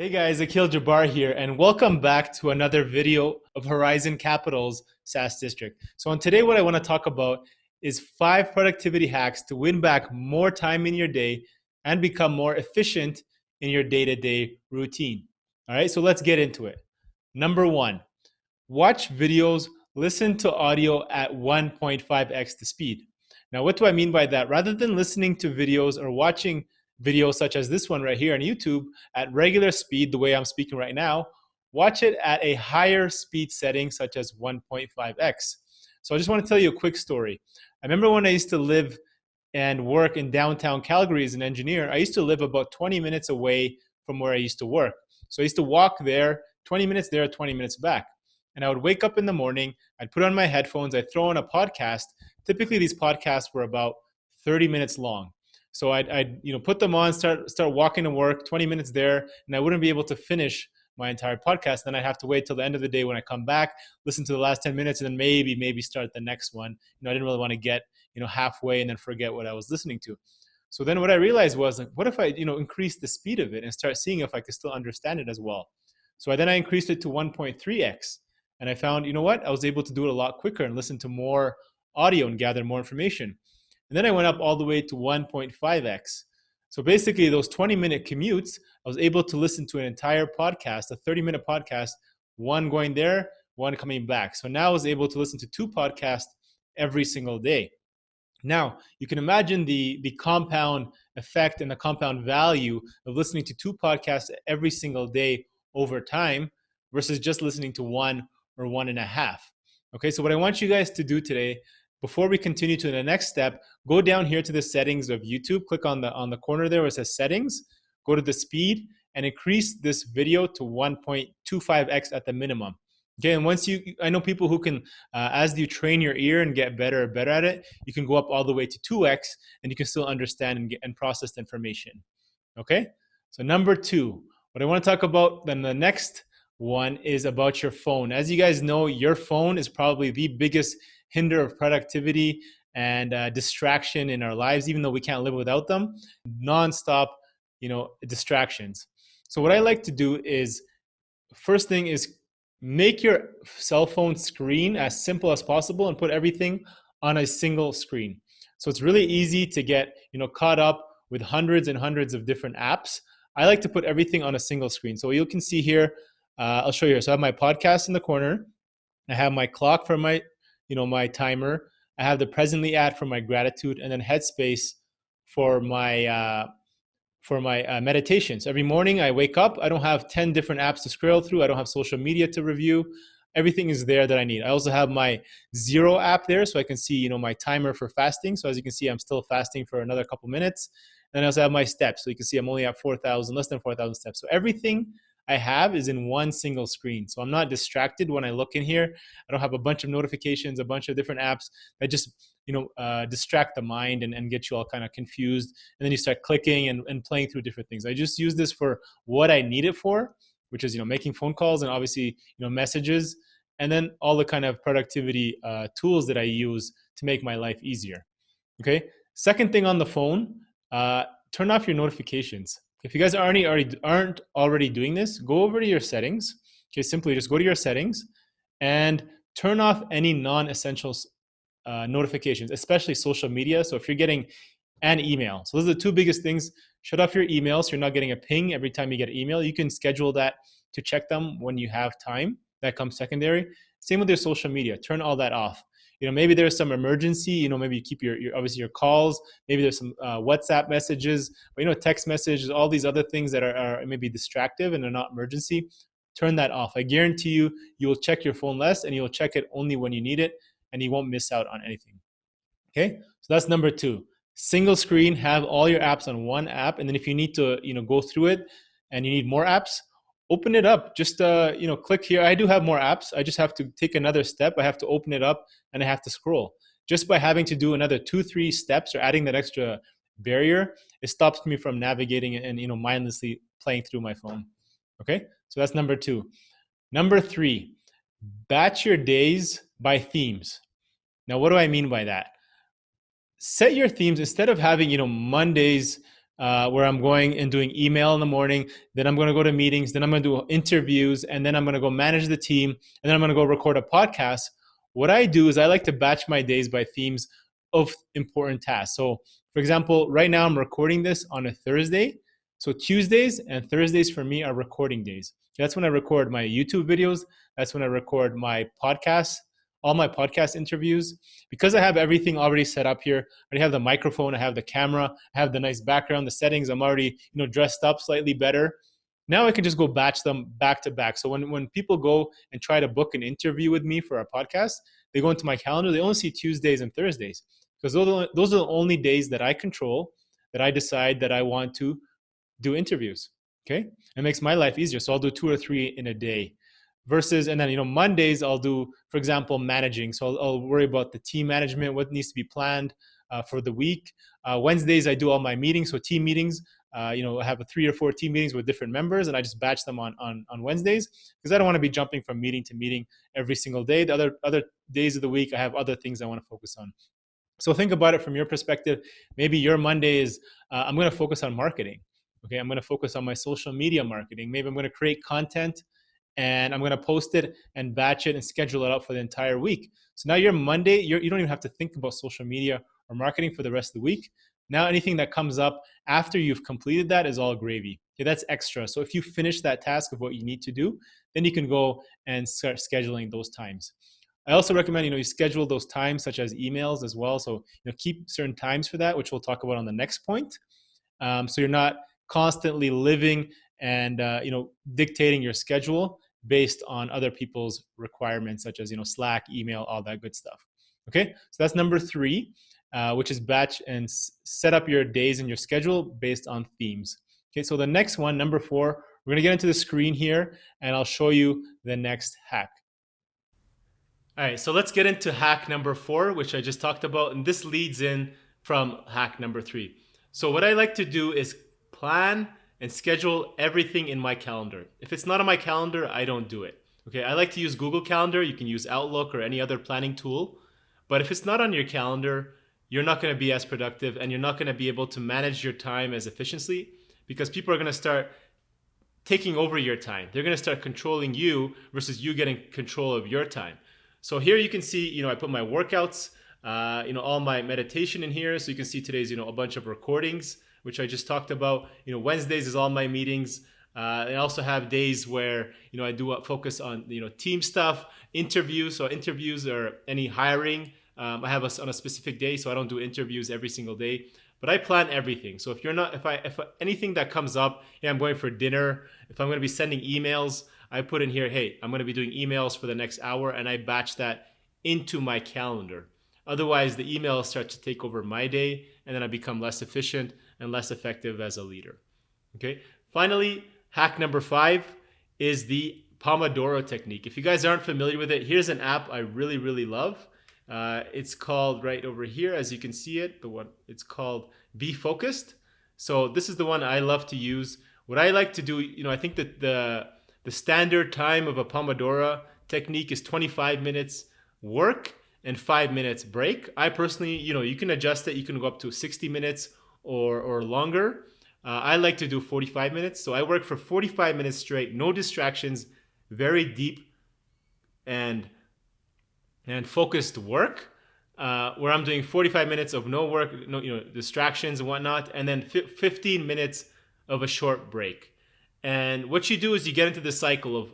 Hey guys, Akil Jabbar here, and welcome back to another video of Horizon Capital's SaaS District. So, on today, what I want to talk about is 5 productivity hacks to win back more time in your day and become more efficient in your day to day routine. All right, so let's get into it. Number one, watch videos, listen to audio at 1.5x the speed. Now, what do I mean by that? Rather than listening to videos or watching videos such as this one right here on YouTube at regular speed, the way I'm speaking right now, watch it at a higher speed setting such as 1.5x. So I just want to tell you a quick story. I remember when I used to live and work in downtown Calgary as an engineer, I used to live about 20 minutes away from where I used to work. So I used to walk there, 20 minutes there, 20 minutes back. And I would wake up in the morning, I'd put on my headphones, I'd throw on a podcast. Typically, these podcasts were about 30 minutes long. So I'd put them on, start walking to work, 20 minutes there, and I wouldn't be able to finish my entire podcast. Then I'd have to wait till the end of the day when I come back, listen to the last 10 minutes, and then maybe start the next one. I didn't really want to get halfway and then forget what I was listening to. So then what I realized was, like, what if I increase the speed of it and start seeing if I could still understand it as well. So then I increased it to 1.3x, and I found, I was able to do it a lot quicker and listen to more audio and gather more information. And then I went up all the way to 1.5x. So basically, those 20-minute commutes, I was able to listen to an entire podcast, a 30-minute podcast, one going there, one coming back. So now I was able to listen to 2 podcasts every single day. Now, you can imagine the compound effect and the compound value of listening to 2 podcasts every single day over time versus just listening to 1 or 1.5. Okay, so what I want you guys to do today, before we continue to the next step, go down here to the settings of YouTube, click on the corner there where it says settings, go to the speed, and increase this video to 1.25x at the minimum. Okay, and I know people who can, as you train your ear and get better and better at it, you can go up all the way to 2x, and you can still understand and process the information. Okay, so number 2, what I want to talk about then the next one is about your phone. As you guys know, your phone is probably the biggest hinder of productivity and distraction in our lives, even though we can't live without them. Nonstop, distractions. So what I like to do is, first thing is make your cell phone screen as simple as possible and put everything on a single screen. So it's really easy to get caught up with hundreds and hundreds of different apps. I like to put everything on a single screen. So you can see here, I'll show you here. So I have my podcast in the corner. I have my clock for my timer. I have the Presently ad for my gratitude, and then Headspace for my meditations. Every morning I wake up, I don't have 10 different apps to scroll through. I don't have social media to review. Everything is there that I need. I also have my Zero app there, so I can see my timer for fasting. So as you can see, I'm still fasting for another couple minutes. And I also have my steps, so you can see I'm only at less than 4,000 steps. So everything I have is in one single screen. So I'm not distracted when I look in here. I don't have a bunch of notifications, a bunch of different apps that just distract the mind and get you all kind of confused. And then you start clicking and playing through different things. I just use this for what I need it for, which is making phone calls and obviously messages, and then all the kind of productivity tools that I use to make my life easier. Okay. Second thing on the phone, turn off your notifications. If you guys aren't already doing this, go over to your settings. Okay, simply just go to your settings and turn off any non-essential notifications, especially social media. So if you're getting an email, so those are the 2 biggest things. Shut off your email so you're not getting a ping every time you get an email. You can schedule that to check them when you have time. That comes secondary. Same with your social media. Turn all that off. Maybe there's some emergency, maybe you keep your obviously your calls, maybe there's some WhatsApp messages, but text messages, all these other things that are maybe distractive and are not emergency, turn that off. I guarantee you will check your phone less, and you'll check it only when you need it, and you won't miss out on anything. Okay, so that's number 2. Single screen, have all your apps on one app, and then if you need to go through it and you need more apps, open it up. Just click here. I do have more apps. I just have to take another step. I have to open it up and I have to scroll. Just by having to do another 2-3 steps or adding that extra barrier, it stops me from navigating and mindlessly playing through my phone. Okay, so that's number 2. Number 3, batch your days by themes. Now, what do I mean by that? Set your themes instead of having Mondays where I'm going and doing email in the morning. Then I'm going to go to meetings. Then I'm going to do interviews. And then I'm going to go manage the team. And then I'm going to go record a podcast. What I do is I like to batch my days by themes of important tasks. So, for example, right now I'm recording this on a Thursday. So Tuesdays and Thursdays for me are recording days. That's when I record my YouTube videos. That's when I record my podcasts, all my podcast interviews. Because I have everything already set up here, I already have the microphone, I have the camera, I have the nice background, the settings, I'm already dressed up slightly better. Now I can just go batch them back to back. So when people go and try to book an interview with me for our podcast, they go into my calendar, they only see Tuesdays and Thursdays because those are the only days that I control, that I decide that I want to do interviews. Okay. It makes my life easier. So I'll do 2 or 3 in a day versus, and then, Mondays I'll do, for example, managing. So I'll worry about the team management, what needs to be planned for the week. Wednesdays, I do all my meetings. So team meetings, I have 3 or 4 team meetings with different members, and I just batch them on Wednesdays because I don't want to be jumping from meeting to meeting every single day. The other days of the week, I have other things I want to focus on. So think about it from your perspective. Maybe your Monday is, I'm going to focus on marketing. Okay, I'm going to focus on my social media marketing. Maybe I'm going to create content and I'm going to post it and batch it and schedule it out for the entire week. So now your Monday, you don't even have to think about social media or marketing for the rest of the week. Now anything that comes up after you've completed that is all gravy. Okay, that's extra. So if you finish that task of what you need to do, then you can go and start scheduling those times. I also recommend, you schedule those times such as emails as well. So, keep certain times for that, which we'll talk about on the next point. So you're not constantly living and, dictating your schedule based on other people's requirements, such as, Slack, email, all that good stuff. Okay. So that's number 3, which is batch and set up your days and your schedule based on themes. Okay. So the next one, number 4, we're going to get into the screen here and I'll show you the next hack. All right, so let's get into hack number 4, which I just talked about, and this leads in from hack number 3. So what I like to do is plan and schedule everything in my calendar. If it's not on my calendar, I don't do it. Okay, I like to use Google Calendar. You can use Outlook or any other planning tool. But if it's not on your calendar, you're not going to be as productive and you're not going to be able to manage your time as efficiently because people are going to start taking over your time. They're going to start controlling you versus you getting control of your time. So here you can see, I put my workouts, all my meditation in here. So you can see today's, a bunch of recordings, which I just talked about. Wednesdays is all my meetings. I also have days where, I do focus on, team stuff, interviews. So interviews or any hiring, I have on a specific day. So I don't do interviews every single day, but I plan everything. So if anything that comes up, hey, I'm going for dinner, if I'm going to be sending emails, I put in here, hey, I'm going to be doing emails for the next hour, and I batch that into my calendar. Otherwise, the emails start to take over my day, and then I become less efficient and less effective as a leader. Okay. Finally, hack number 5 is the Pomodoro technique. If you guys aren't familiar with it, here's an app I really, really love. It's called right over here, as you can see it. It's called Be Focused. So this is the one I love to use. What I like to do, I think that the standard time of a Pomodoro technique is 25 minutes work and 5 minutes break. I personally, you can adjust it. You can go up to 60 minutes or longer. I like to do 45 minutes. So I work for 45 minutes straight, no distractions, very deep and focused work, where I'm doing 45 minutes of no work, no distractions and whatnot, and then 15 minutes of a short break. And what you do is you get into the cycle of,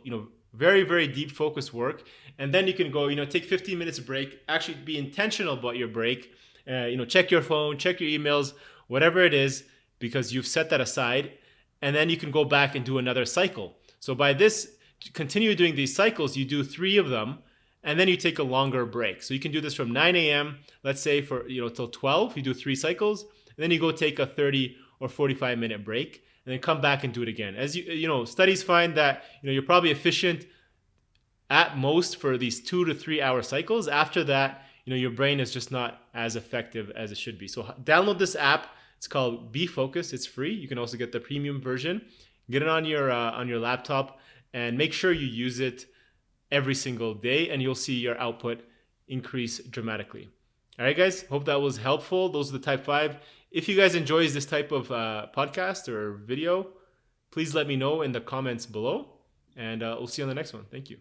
very, very deep focused work. And then you can go, take 15 minutes break, actually be intentional about your break, check your phone, check your emails, whatever it is, because you've set that aside. And then you can go back and do another cycle. So by this, continue doing these cycles, you do 3 of them, and then you take a longer break. So you can do this from 9 a.m., let's say for, till 12, you do 3 cycles, and then you go take a 30 or 45 minute break. And then come back and do it again. As studies find that you're probably efficient at most for these 2 to 3 hour cycles. After that, your brain is just not as effective as it should be. So download this app. It's called Be Focused. It's free. You can also get the premium version. Get it on your laptop and make sure you use it every single day, and you'll see your output increase dramatically. All right, guys. Hope that was helpful. Those are the type 5. If you guys enjoy this type of podcast or video, please let me know in the comments below. And we'll see you on the next one. Thank you.